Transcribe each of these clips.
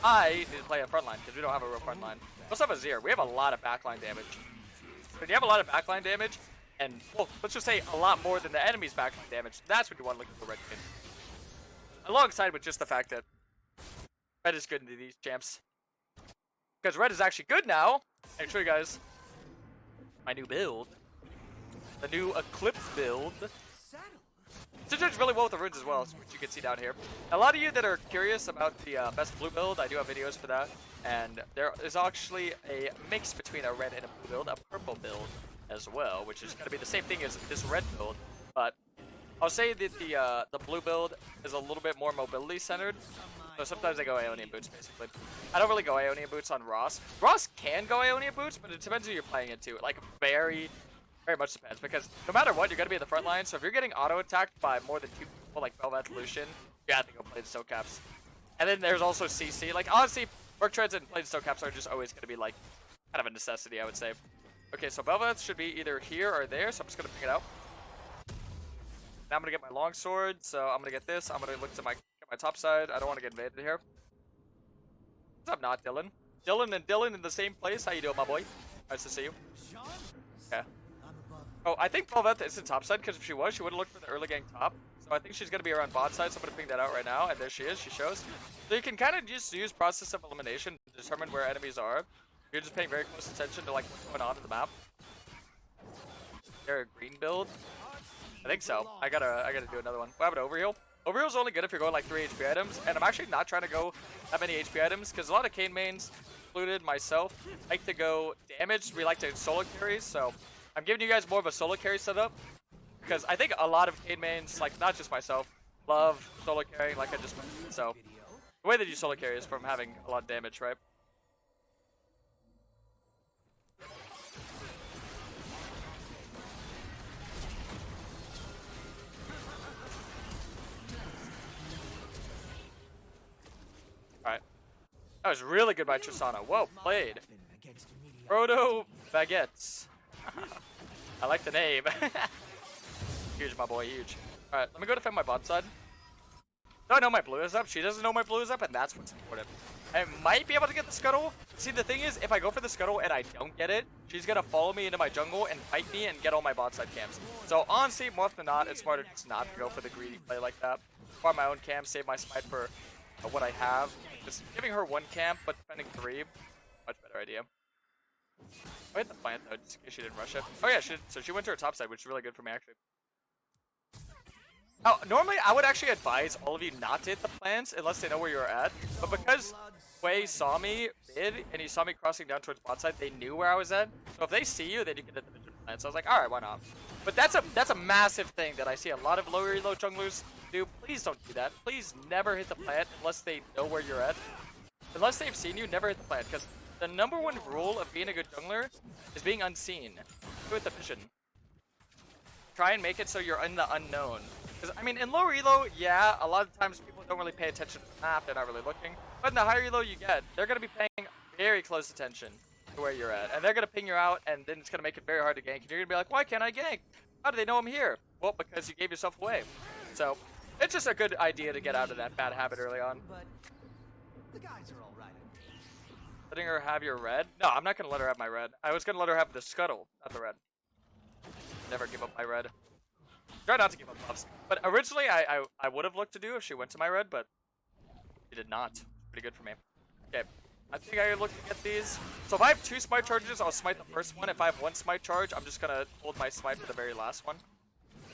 I need to play a front line because we don't have a real front line. We also have a Zir. We have a lot of backline damage. When you have a lot of backline damage, and well, let's just say a lot more than the enemy's backline damage, that's when you want to look at the red team. Alongside with just the fact that red is good into these champs. Because red is actually good now. I'll show you guys my new build. The new Eclipse build. It does really well with the runes as well, which you can see down here. A lot of you that are curious about the best blue build, I do have videos for that. And there is actually a mix between a red and a blue build, a purple build as well, which is going to be the same thing as this red build. But I'll say that the blue build is a little bit more mobility centered. So sometimes I go Ionian boots, basically. I don't really go Ionian boots on Ross. Ross can go Ionian boots, but it depends who you're playing into. Like, very much depends. Because no matter what, you're going to be in the front line. So if you're getting auto-attacked by more than 2 people, like Bel'Veth, Lucian, you have to go play the Stone Caps. And then there's also CC. Like, honestly, Merc Treads and playing Stone Caps are just always going to be, like, kind of a necessity, I would say. Okay, so Bel'Veth should be either here or there, so I'm just going to pick it out. Now I'm going to get my longsword, so I'm going to get this. I'm going to look to my top side. I don't want to get invaded here. What's up, not Dylan? Dylan and Dylan in the same place. How you doing, my boy? Nice to see you. Okay. Oh, I think Bel'Veth is in top side, because if she was, she would have looked for the early gang top. So I think she's going to be around bot side, so I'm going to ping that out right now. And there she is. She shows. So you can kind of just use process of elimination to determine where enemies are. You're just paying very close attention to like what's going on in the map. Is there a green build? I think so. I gotta do another one. What happened to overheal? Overheal's only good if you're going like 3 HP items, and I'm actually not trying to go that many HP items because a lot of Kayn mains, included myself, like to go damage. We like to solo carries, so I'm giving you guys more of a solo carry setup because I think a lot of Kayn mains, like not just myself, love solo carrying like I just mentioned. So the way that you solo carry is from having a lot of damage, right? Alright. That was really good by Tristana. Well played. Proto Baguettes. I like the name. Huge, my boy, huge. Alright, let me go defend my bot side. No, I know my blue is up. She doesn't know my blue is up, and that's what's important. I might be able to get the scuttle. See, the thing is, if I go for the scuttle and I don't get it, she's going to follow me into my jungle and fight me and get all my bot side camps. So honestly, more often than not, it's smarter just not to go for the greedy play like that. Farm my own camp, save my smite for what I have. Just giving her 1 camp, but defending 3. Much better idea. I hit the plant though, just in case she didn't rush it. Oh yeah, so she went to her top side, which is really good for me actually. Oh, normally I would actually advise all of you not to hit the plants unless they know where you're at. But because Wei saw me mid and he saw me crossing down towards bot side, they knew where I was at. So if they see you, then you can hit the vision plant. So I was like, alright, why not? But that's a massive thing that I see a lot of lower elo junglers do. Please don't do that. Please never hit the plant unless they know where you're at. Unless they've seen you, never hit the plant. Because the #1 rule of being a good jungler is being unseen. Do it the vision. Try and make it so you're in the unknown. Because, I mean, in lower elo, yeah, a lot of times people don't really pay attention to the map. They're not really looking. But in the higher elo you get, they're going to be paying very close attention to where you're at. And they're going to ping you out, and then it's going to make it very hard to gank. And you're going to be like, why can't I gank? How do they know I'm here? Well, because you gave yourself away. So it's just a good idea to get out of that bad habit early on. But the guys are all right. Letting her have your red? No, I'm not going to let her have my red. I was going to let her have the scuttle, not the red. Never give up my red. Try not to give up buffs. But originally, I would have looked to do if she went to my red, but she did not. Pretty good for me. Okay, I think I look to get these. So if I have 2 smite charges, I'll smite the first one. If I have 1 smite charge, I'm just going to hold my smite for the very last one.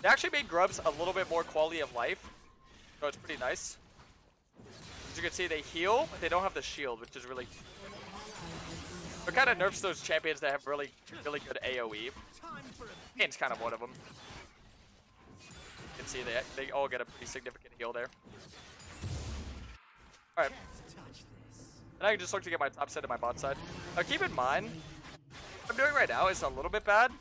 They actually made grubs a little bit more quality of life, so it's pretty nice. As you can see, they heal, but they don't have the shield, which is really... It kind of nerfs those champions that have really good AoE. Kayn's kind of one of them. You can see they all get a pretty significant heal there. Alright. And I can just look to get my top side and my bot side. Now keep in mind, what I'm doing right now is a little bit bad.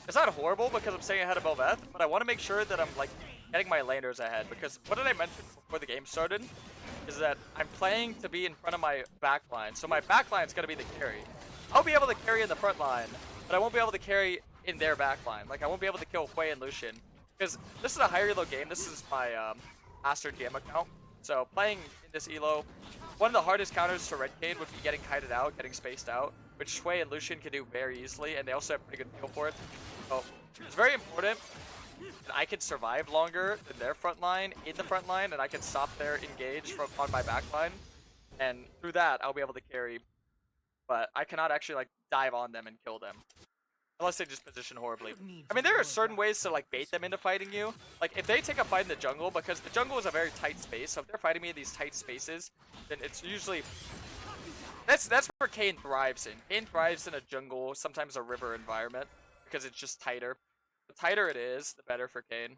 It's not horrible because I'm staying ahead of Bel'Veth, but I want to make sure that I'm like getting my laners ahead. Because what did I mention before the game started? Is that I'm playing to be in front of my backline. So my backline is going to be the carry. I'll be able to carry in the front line, but I won't be able to carry in their backline. Like I won't be able to kill Hui and Lucian. Because this is a higher elo game. This is my Aster GM account. So playing in this elo, one of the hardest counters to Red Kayn would be getting kited out, getting spaced out, which Shui and Lucian can do very easily, and they also have pretty good feel for it. So it's very important that I can survive longer than their front line in the front line, and I can stop their engage from on my back line, and through that I'll be able to carry. But I cannot actually like dive on them and kill them. Unless they just position horribly. I mean, there are certain ways to like bait them into fighting you. Like if they take a fight in the jungle, because the jungle is a very tight space, so if they're fighting me in these tight spaces, then it's usually that's where Kayn thrives in. Kayn thrives in a jungle, sometimes a river environment, because it's just tighter. The tighter it is, the better for Kayn.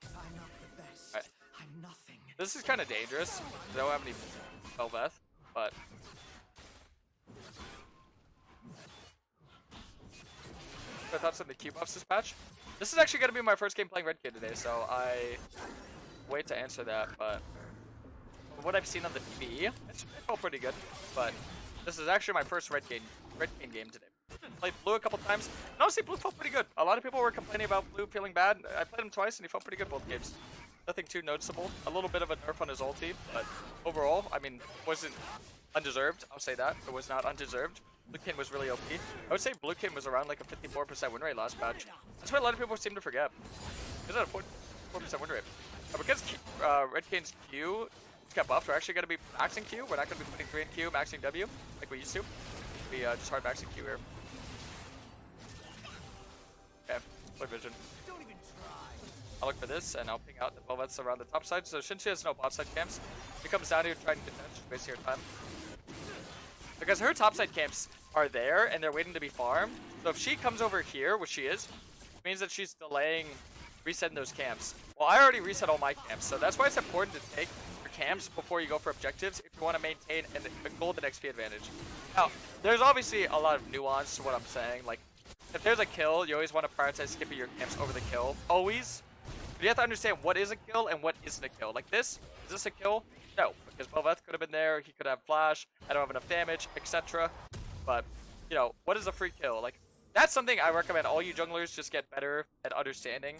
I'm not the best. Right. I'm nothing. This is kind of dangerous. I don't have any Bel'Veth, but thoughts on the Q buffs this patch? This is actually going to be my first game playing Red Kayn today, so I wait to answer that, but what I've seen on the PvE, it's felt pretty good, but this is actually my first Red Kayn game today. Played Blue a couple times, and honestly Blue felt pretty good. A lot of people were complaining about Blue feeling bad. I played him twice and he felt pretty good both games. Nothing too noticeable. A little bit of a nerf on his ulti, but overall, I mean, wasn't undeserved. I'll say that. It was not undeserved. Blue Kayn was really OP. I would say Blue Kayn was around like a 54% win rate last patch. That's what a lot of people seem to forget. He's at a 4% win rate. Because Red Kayn's Q got buffed, we're actually going to be maxing Q. We're not going to be putting 3 in Q, maxing W like we used to. We just hard maxing Q here. Okay, play vision. Don't even try. I'll look for this and I'll ping out the Bel'Veths around the top side. So since she has no bot side camps, it comes down to trying to defend, just wasting your time. Because her topside camps are there and they're waiting to be farmed. So if she comes over here, which she is, it means that she's delaying resetting those camps. Well, I already reset all my camps, so that's why it's important to take your camps before you go for objectives if you want to maintain a golden XP advantage. Now, there's obviously a lot of nuance to what I'm saying. Like, if there's a kill, you always want to prioritize skipping your camps over the kill. Always. But you have to understand what is a kill and what isn't a kill. Like this, is this a kill? No, because Bel'Veth could have been there, he could have flash, I don't have enough damage, etc. But, you know, what is a free kill? Like, that's something I recommend all you junglers just get better at understanding.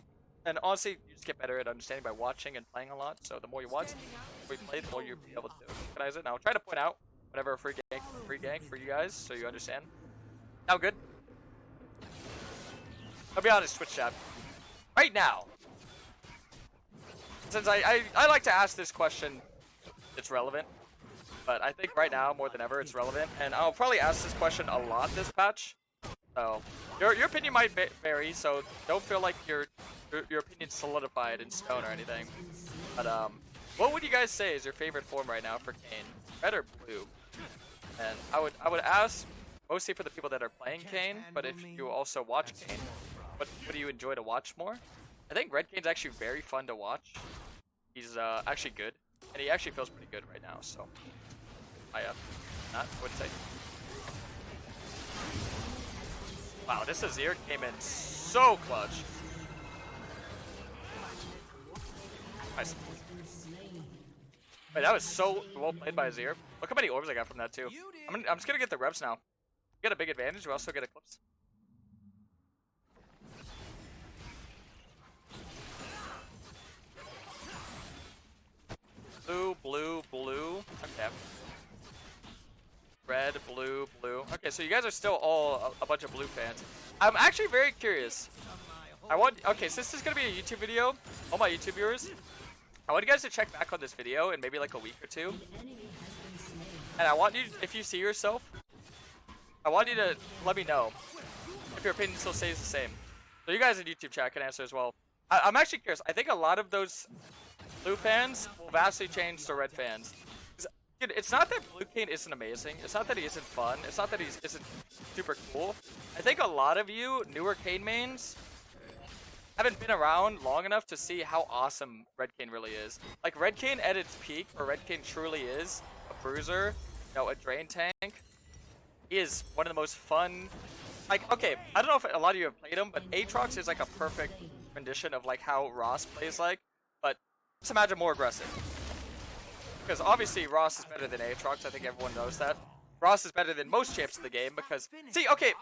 And honestly, you just get better at understanding by watching and playing a lot. So the more you watch, the more you play, the more you'll be able to recognize it. Now, I'll try to point out whenever a free gank for you guys, so you understand. Now, good? I'll be honest, Twitch chat. Right now, since I like to ask this question, it's relevant, but I think right now more than ever it's relevant, and I'll probably ask this question a lot this patch. So your opinion might vary, so don't feel like your opinion's solidified in stone or anything. But what would you guys say is your favorite form right now for Kayn, red or blue? And I would ask mostly for the people that are playing Kayn, but if you also watch Kayn, what do you enjoy to watch more? I think Red Kayn's actually very fun to watch. He's actually good. And he actually feels pretty good right now, so I would say. Wow, this Azir came in so clutch. Nice. Wait, that was so well played by Azir. Look how many orbs I got from that too. I'm just gonna get the reps now. We get a big advantage. We also get Eclipse. Blue, blue, blue. Okay. Red, blue, blue. Okay, so you guys are still all a bunch of blue fans. I'm actually very curious. Okay, since this is gonna be a YouTube video, all my YouTube viewers, I want you guys to check back on this video in maybe like a week or two. And I want you, if you see yourself, I want you to let me know if your opinion still stays the same. So you guys in YouTube chat can answer as well. I'm actually curious. I think a lot of those blue fans will vastly change to red fans. Dude, it's not that Blue Kayn isn't amazing. It's not that he isn't fun. It's not that he isn't super cool. I think a lot of you newer Kayn mains haven't been around long enough to see how awesome Red Kayn really is. Like, Red Kayn at its peak, where Red Kayn truly is a bruiser, you know, a drain tank, he is one of the most fun. Like, okay, I don't know if a lot of you have played him, but Aatrox is like a perfect rendition of like how Ross plays like, but let's imagine more aggressive. Because obviously Ross is better than Aatrox, I think everyone knows that. Ross is better than most champs in the game because, see, okay,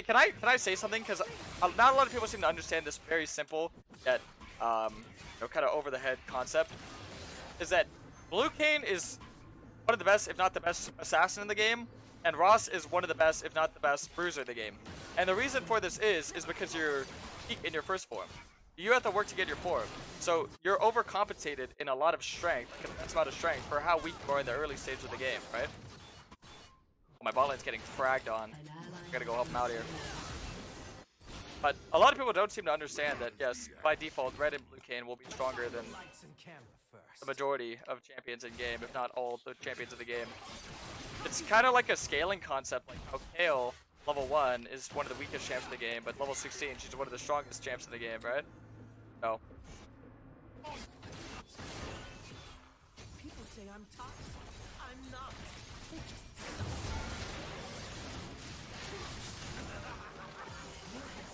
can I say something? Because not a lot of people seem to understand this very simple yet, you know, kind of over the head concept. is that Blue Kayn is one of the best, if not the best, assassin in the game, and Ross is one of the best, if not the best, bruiser in the game. And the reason for this is because you're weak in your first form. You have to work to get your form. So you're overcompensated in a lot of strength, that's amount of strength, for how weak you are in the early stage of the game, right? Oh, my bot lane's getting fragged on. I gotta go help him out here. But a lot of people don't seem to understand that, yes, by default, Red and Blue Kayn will be stronger than the majority of champions in game, if not all the champions of the game. It's kind of like a scaling concept, like how Kayle, level 1, is one of the weakest champs in the game, but level 16, she's one of the strongest champs in the game, right? So. People say I'm toxic. I'm not.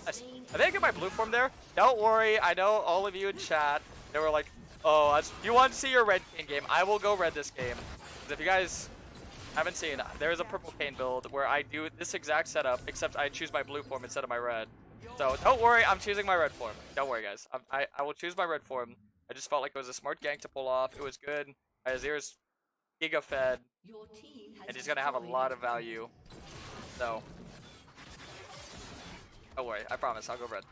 I think I get my blue form there. Don't worry, I know all of you in chat, they were like, oh, you want to see your red Kayn game? I will go red this game. If you guys haven't seen, there is a purple Kayn build where I do this exact setup, except I choose my blue form instead of my red. So don't worry, I'm choosing my red form. Don't worry, guys. I will choose my red form. I just felt like it was a smart gank to pull off. It was good. My Azir's giga fed, and he's gonna have a lot of value. So don't worry, I promise, I'll go red.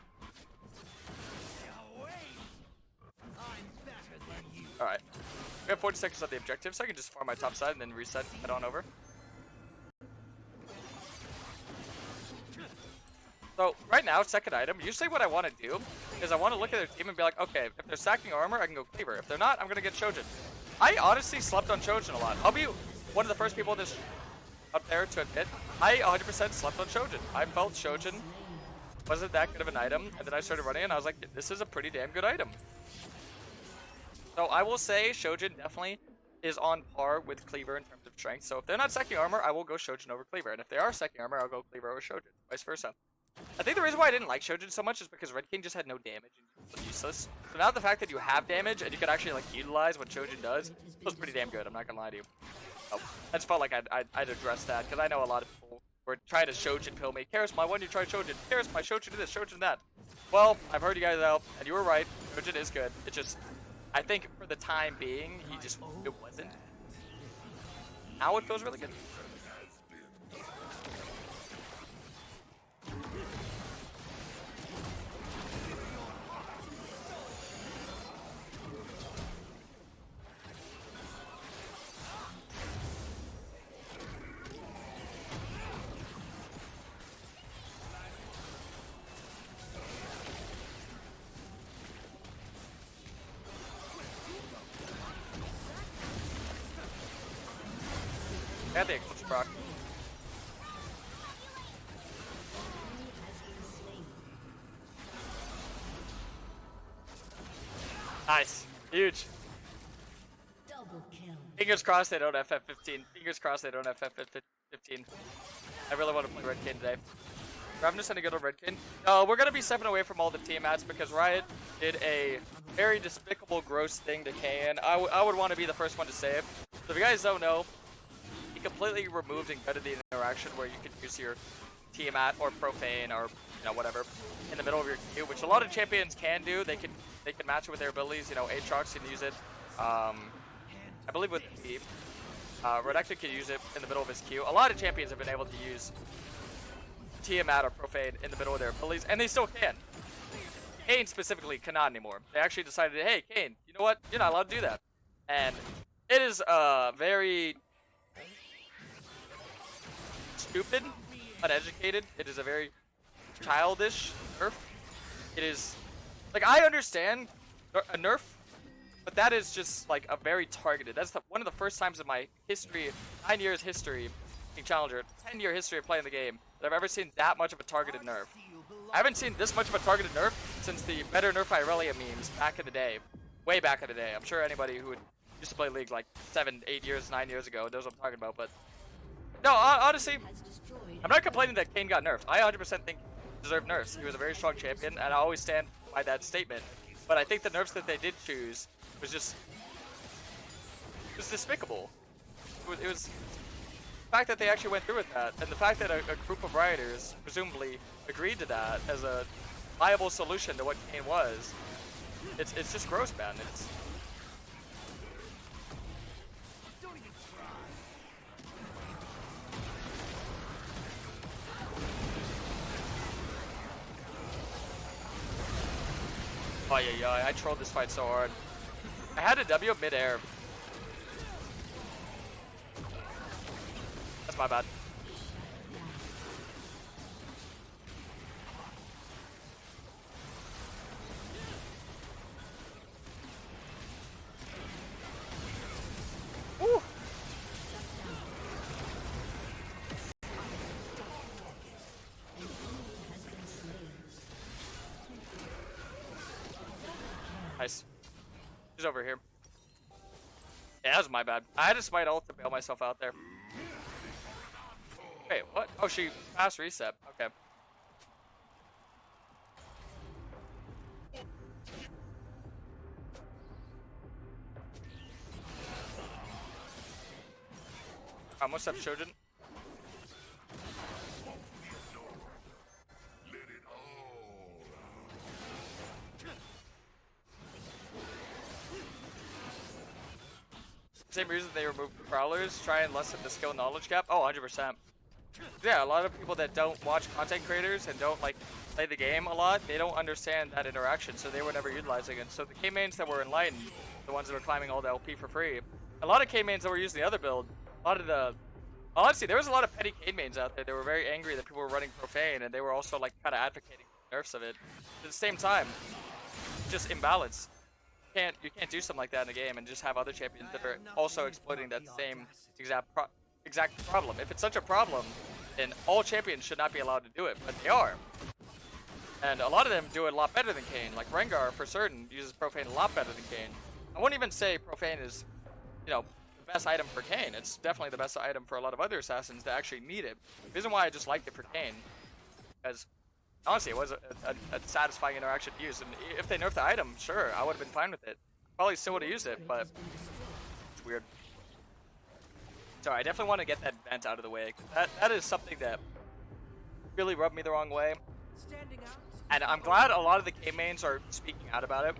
Alright. We have 40 seconds on the objective, so I can just farm my top side and then reset and head on over. So, right now, second item, usually what I want to do is I want to look at their team and be like, okay, if they're stacking armor, I can go Cleaver. If they're not, I'm going to get Shojin. I honestly slept on Shojin a lot. I'll be one of the first people this up there to admit, I 100% slept on Shojin. I felt Shojin wasn't that good of an item, and then I started running and I was like, this is a pretty damn good item. So I will say Shojin definitely is on par with Cleaver in terms of strength. So if they're not stacking armor, I will go Shojin over Cleaver. And if they are stacking armor, I'll go Cleaver over Shojin. Vice versa. I think the reason why I didn't like Shojin so much is because Red King just had no damage and was useless. So now the fact that you have damage and you can actually like utilize what Shojin does feels pretty damn good. I'm not gonna lie to you. So I just felt like I'd address that because I know a lot of people were trying to Shojin pill me. KarasMai, why don't you try Shojin? KarasMai, Shojin this, Shojin that. Well, I've heard you guys out, and you were right. Shojin is good. It just, I think for the time being, it wasn't. Now it feels really good. I think it's Brock. Nice. Huge. Double kill. Fingers crossed they don't FF15. Fingers crossed they don't FF15. I really want to play Red Kayn today. I'm just gonna go to Red Kayn. No, we're gonna be stepping away from all the team mats because Riot did a very despicable, gross thing to Kayn. I would want to be the first one to say it. So if you guys don't know, he completely removed and gutted the interaction where you could use your Tiamat or Profane or whatever in the middle of your queue, which a lot of champions can do. They can match it with their abilities. Aatrox can use it. I believe with the Redactor can use it in the middle of his queue. A lot of champions have been able to use Tiamat or Profane in the middle of their abilities, and they still can. Kayn specifically cannot anymore. They actually decided, hey, Kayn, you know what? You're not allowed to do that. And it is very stupid, uneducated. It is a very childish nerf. It is, like, I understand a nerf, but that is just, like, a very targeted. That's one of the first times in my history, 9 years history, being Challenger, 10-year history of playing the game, that I've ever seen that much of a targeted nerf. I haven't seen this much of a targeted nerf since the better Nerf Irelia memes back in the day. Way back in the day. I'm sure anybody who used to play League like 7, 8 years, 9 years ago knows what I'm talking about, but no, honestly, I'm not complaining that Kayn got nerfed. I 100% think he deserved nerfs. He was a very strong champion, and I always stand by that statement. But I think the nerfs that they did choose was just, it was despicable. It was the fact that they actually went through with that, and the fact that a group of rioters presumably agreed to that as a viable solution to what Kayn was. It's just gross, man. Oh yeah, yeah, I trolled this fight so hard. I had a W mid-air. That's my bad. Woo. Nice. He's over here. Yeah, that was my bad. I had to smite ult to bail myself out there. Wait, what? Oh, she fast reset. Okay. Almost have children. Same reason they removed prowlers, try and lessen the skill knowledge gap. Oh, 100%. Yeah, a lot of people that don't watch content creators and don't like play the game a lot, they don't understand that interaction, so they were never utilizing it. So the K mains that were enlightened, the ones that were climbing all the LP for free, a lot of K mains that were using the other build, a lot of the honestly, there was a lot of petty K mains out there. They were very angry that people were running profane, and they were also like kind of advocating for nerfs of it. At the same time, just imbalance. You can't do something like that in the game and just have other champions that are also exploiting that same exact problem. If it's such a problem, then all champions should not be allowed to do it, but they are. And a lot of them do it a lot better than Kayn. Like Rengar, for certain, uses profane a lot better than Kayn. I wouldn't even say profane is, you know, the best item for Kayn. It's definitely the best item for a lot of other assassins that actually need it. The reason why I just liked it for Kayn, because honestly, it was a satisfying interaction to use. And if they nerfed the item, sure, I would have been fine with it. Probably still would have used it, but it's weird. So I definitely want to get that vent out of the way. That is something that really rubbed me the wrong way. And I'm glad a lot of the K mains are speaking out about it.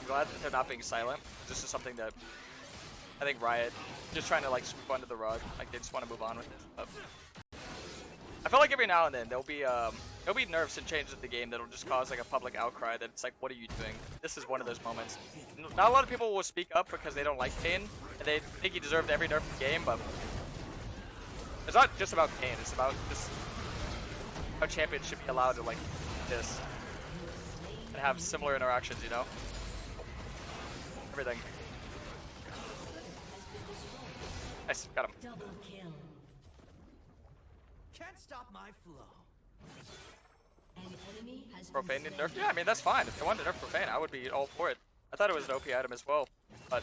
I'm glad that they're not being silent. This is something that I think Riot just trying to like sweep under the rug. Like they just want to move on with this. But I feel like every now and then there'll be nerfs and changes in the game that'll just cause like a public outcry that it's like, what are you doing? This is one of those moments. Not a lot of people will speak up because they don't like Kayn and they think he deserved every nerf in the game, but it's not just about Kayn. It's about just how champions should be allowed to like this and have similar interactions, you know? Everything. Nice, got him. Double kill. Can't stop my flow. An enemy has Profane been didn't nerf? Yeah, I mean, that's fine. If they wanted to nerf Profane, I would be all for it. I thought it was an OP item as well. But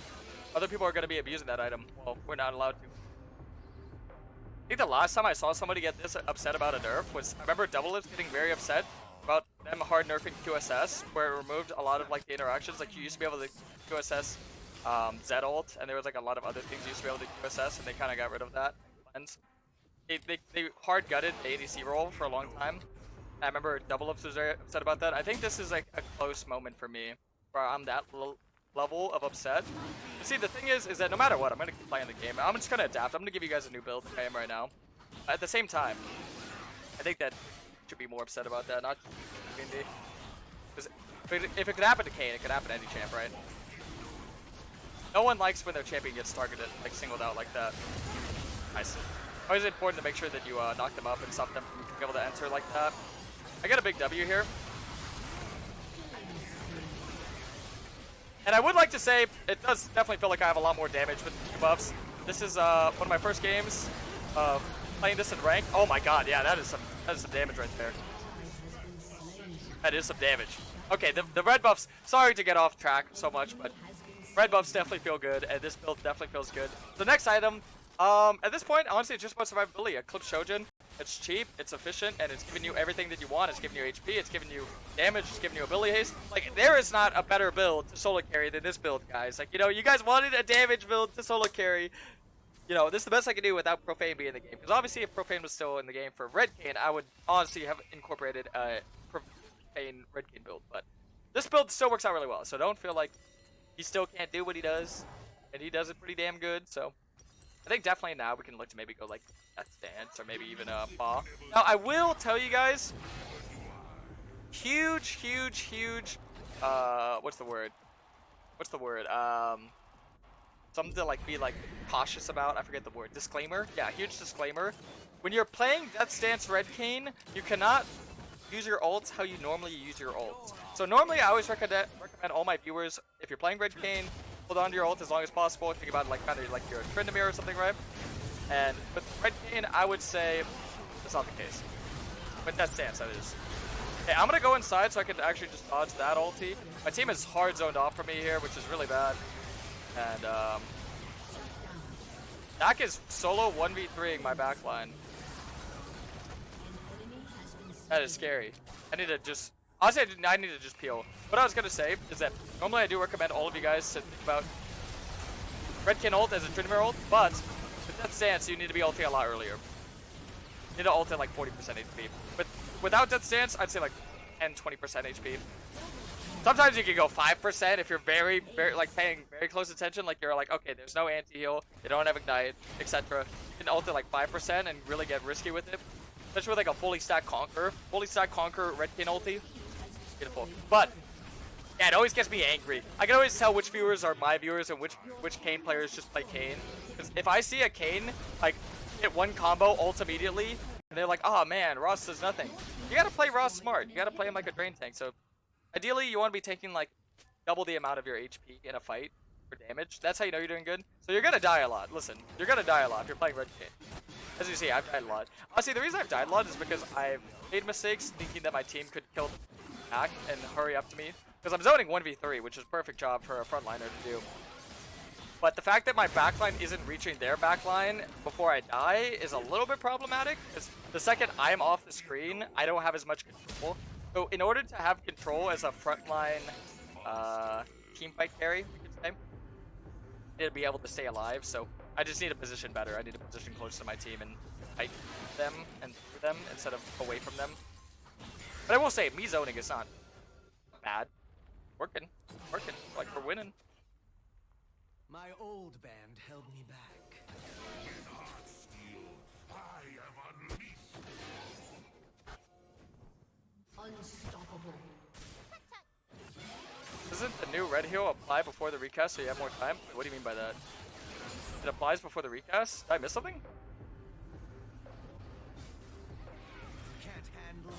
other people are going to be abusing that item. Well, we're not allowed to. I think the last time I saw somebody get this upset about a nerf was, I remember Bel'Veth getting very upset about them hard nerfing QSS, where it removed a lot of like the interactions. Like you used to be able to QSS Z ult, and there was like a lot of other things you used to be able to QSS, and they kind of got rid of that. They hard gutted the ADC role for a long time. I remember Bel'Veth was very upset about that. I think this is like a close moment for me, where I'm that level of upset. But see, the thing is that no matter what, I'm gonna keep playing the game. I'm just gonna adapt. I'm gonna give you guys a new build I am right now. At the same time, I think that should be more upset about that, not Indy. Because if it could happen to Kayn, it could happen to any champ, right? No one likes when their champion gets targeted, like singled out like that. Nice. Always important to make sure that you knock them up and stop them from being able to enter like that. I got a big W here. And I would like to say, it does definitely feel like I have a lot more damage with the buffs. This is one of my first games playing this in rank. Oh my god, yeah, that is some damage right there. That is some damage. Okay, the red buffs, sorry to get off track so much, but red buffs definitely feel good, and this build definitely feels good. The next item, at this point, honestly, it's just about survivability. A Clip Shojin, it's cheap, it's efficient, and it's giving you everything that you want. It's giving you HP, it's giving you damage, it's giving you ability haste. Like, there is not a better build to solo carry than this build, guys. Like, you know, you guys wanted a damage build to solo carry. You know, this is the best I can do without Profane being in the game. Because obviously, if Profane was still in the game for Red Kayn, I would honestly have incorporated a Profane Red Kayn build. But this build still works out really well, so don't feel like he still can't do what he does. And he does it pretty damn good, so I think definitely now we can look to maybe go like Death's Dance or maybe even Maw. Now I will tell you guys, huge what's the word? What's the word? Something to like be like cautious about. I forget the word. Disclaimer. Yeah, huge disclaimer. When you're playing Death Stance Red Kayn, you cannot use your ults how you normally use your ults. So normally I always recommend all my viewers, if you're playing Red Kayn, hold on to your ult as long as possible. Think about it like kind of like you're a Tryndamere or something, right? And with Red Kayn, I would say that's not the case. With Death Stance, that is. Okay, I'm gonna go inside so I can actually just dodge that ulti. My team is hard zoned off from me here, which is really bad. And Dak is solo 1v3ing my backline. That is scary. I need to just... Honestly, I need to just peel. What I was going to say is that normally I do recommend all of you guys to think about Red Kayn ult as a Tryndamere ult, but with Death Stance, you need to be ulting a lot earlier. You need to ult at like 40% HP. But without Death Stance, I'd say like 10-20% HP. Sometimes you can go 5% if you're very like paying very close attention. Like you're like, okay, there's no anti-heal, you don't have ignite, etc. You can ult at like 5% and really get risky with it. Especially with like a fully stacked Conqueror. Fully stacked Conqueror Red Kayn ulti. Beautiful. But yeah, it always gets me angry. I can always tell which viewers are my viewers and which Kayn players just play Kayn. Because if I see a Kayn like hit one combo ult immediately, and they're like, oh man, Ross does nothing. You gotta play Ross smart. You gotta play him like a drain tank. So ideally, you want to be taking like double the amount of your HP in a fight for damage. That's how you know you're doing good. So you're gonna die a lot. Listen, you're gonna die a lot if you're playing Red Kayn. As you see, I've died a lot. Honestly, the reason I've died a lot is because I've made mistakes thinking that my team could kill the back and hurry up to me. Because I'm zoning 1v3, which is a perfect job for a frontliner to do. But the fact that my backline isn't reaching their backline before I die is a little bit problematic. Because the second I'm off the screen, I don't have as much control. So in order to have control as a frontline teamfight carry, we could say, I need to be able to stay alive. So I just need to position better. I need to position close to my team and fight them and through them instead of away from them. But I will say, me zoning is not bad. Working. Like, we're winning. My old band held me back. Unstoppable. Doesn't the new red heal apply before the recast so you have more time? Wait, what do you mean by that? It applies before the recast? Did I miss something? Can't handle me.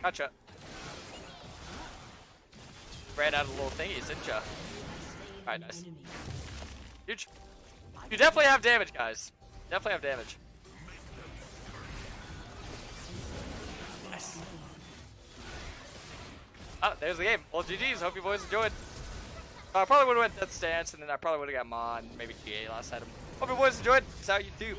Gotcha. Ran out of little thingies, didn't ya? Alright, nice. Huge. You definitely have damage, guys. Definitely have damage. Nice. Oh, there's the game. Well, GG's. Hope you boys enjoyed. I probably would have went Death Stance, and then I probably would have got Ma and maybe GA last item. Hope you boys enjoyed. Peace out, YouTube.